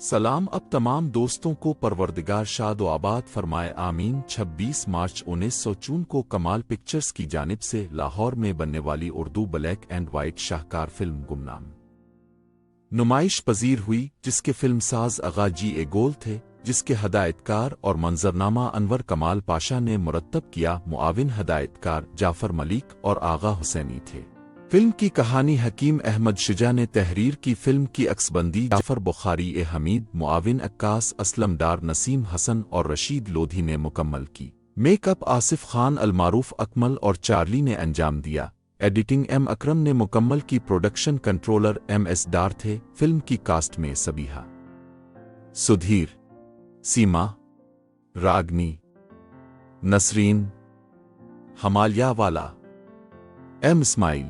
सलाम अब तमाम दोस्तों को परवरदिगार शाद व आबाद फरमाए आमीन। 26 मार्च 1954 को कमाल पिक्चर्स की जानिब से लाहौर में बनने वाली उर्दू ब्लैक एंड वाइट शाहकार फिल्म गुमनाम नुमाइश पजीर हुई, जिसके फिल्मसाज आगा जी गोल थे, जिसके हदायतकार और मंजरनामा अनवर कमाल पाशा ने मुरत्तब किया। मुआविन हदायतकार जाफर मलिक और आगा हुसैनी थे। फिल्म की कहानी हकीम अहमद शिजा ने तहरीर की। फिल्म की अक्सबंदी जाफर बुखारी हमीद, मुआविन अक्कास असलम डार, नसीम हसन और रशीद लोधी ने मुकम्मल की। मेकअप आसिफ खान, अलमारूफ अकमल और चार्ली ने अंजाम दिया। एडिटिंग एम अकरम ने मुकम्मल की। प्रोडक्शन कंट्रोलर MS डार थे। फिल्म की कास्ट में सबीहा, सुधीर, सीमा, रागनी, नसरीन, हमालियावाला, M इस्माइल,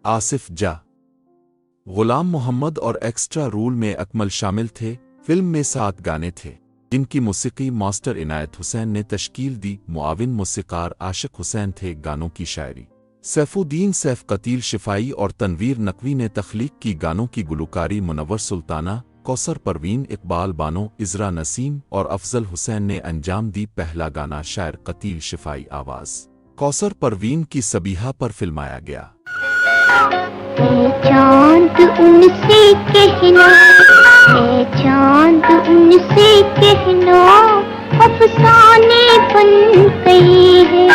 आसिफ जा, गुलाम मोहम्मद और एक्स्ट्रा रूल में अकमल शामिल थे। फिल्म में 7 गाने थे, जिनकी मौसीकी मास्टर इनायत हुसैन ने तश्कील दी। मुआविन मौसीकार आशिक हुसैन थे। गानों की शायरी सैफुद्दीन सैफ, कतील शिफाई और तनवीर नकवी ने तख्लीक की। गानों की गुलकारी मुनव्वर सुल्ताना, कौसर परवीन, इकबाल बानो, इजरा नसीम और अफजल हुसैन ने अंजाम दी। पहला गाना शायर कतील शिफाई, आवाज कौसर परवीन की सबीहा पर फिल्माया गया। चांद उनसे कहना, चांद उनसे कहना, अफसाने बन गए हैं।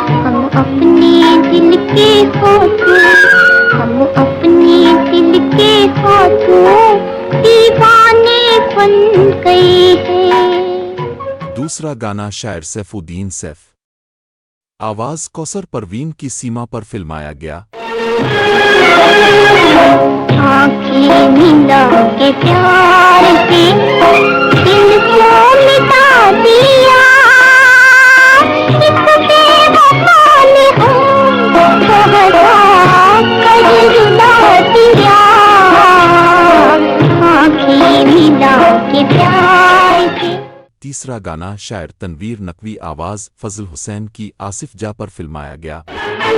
हम अपने दिल के हाथों, हम अपने दिल के हाथों दीवाने बन गए हैं। दूसरा गाना शायर सैफुद्दीन सैफ, आवाज कौसर परवीन की सीमा पर फिल्माया गया। आँखें मिला के प्यार से दिल को मिटा दिया, इस बेवफा ने हमको हरा कर रुला दिया। आँखें मिला के प्यार से। तीसरा गाना शायर तनवीर नकवी, आवाज फजल हुसैन की, आसिफ जा पर फिल्माया गया।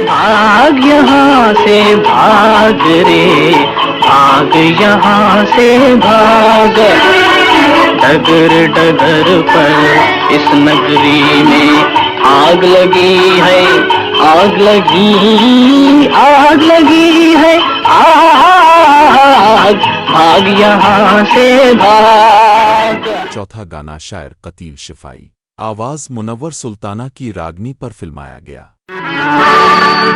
भाग यहाँ से भाग रे, भाग यहाँ से भाग, डगर डगर पर इस नगरी में आग लगी है, आग लगी, आग लगी है, आग, भाग यहाँ से भाग। चौथा गाना शायर कतील शिफाई, आवाज मुनव्वर सुल्ताना की, रागनी पर फिल्माया गया।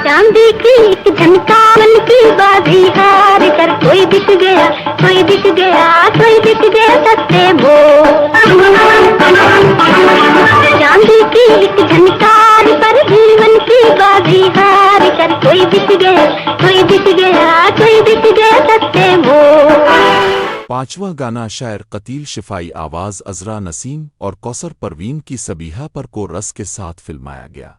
चांदी की एक झनका, मन की बाजी हार कर कोई दिख गया, कोई दिख गया, कोई दिख गया सत्ते वो। चांदी की एक झनकार पर जीवन की बाजी हार कर कोई दिख गया, कोई दिख गया, कोई दिख गया सत्ते वो। पांचवा गाना शायर कतील शिफाई, आवाज अजरा नसीम और कौसर परवीन की सबीहा पर कोरस के साथ फिल्माया गया।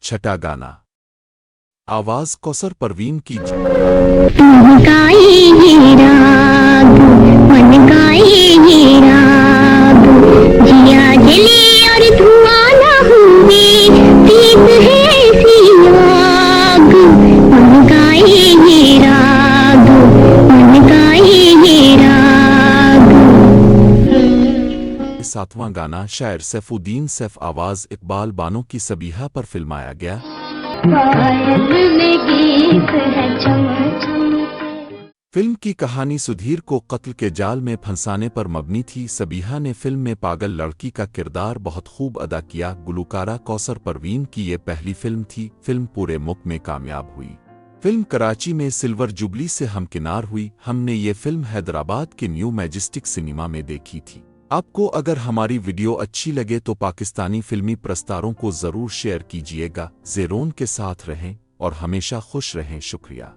छठा गाना आवाज कौसर परवीन की, तुम गाए ये राग, मन गाए ये राग, जिया जले और धुआं न हुए, प्रीत है ऐसी आग। मन गाए ये राग, मन गाए ये राग। सातवां गाना शायर सैफुद्दीन सैफ, आवाज इकबाल बानो की सबीहा पर फिल्माया गया। फिल्म की कहानी सुधीर को कत्ल के जाल में फंसाने पर मबनी थी। सबीहा ने फिल्म में पागल लड़की का किरदार बहुत खूब अदा किया। गुलकारा कौसर परवीन की ये पहली फिल्म थी। फिल्म पूरे मुल्क में कामयाब हुई। फिल्म कराची में सिल्वर जुबली से हमकिनार हुई। हमने ये फिल्म हैदराबाद के न्यू मैजेस्टिक सिनेमा में देखी थी। आपको अगर हमारी वीडियो अच्छी लगे तो पाकिस्तानी फिल्मी प्रस्तारों को जरूर शेयर कीजिएगा। ज़ेरोन के साथ रहें और हमेशा खुश रहें। शुक्रिया।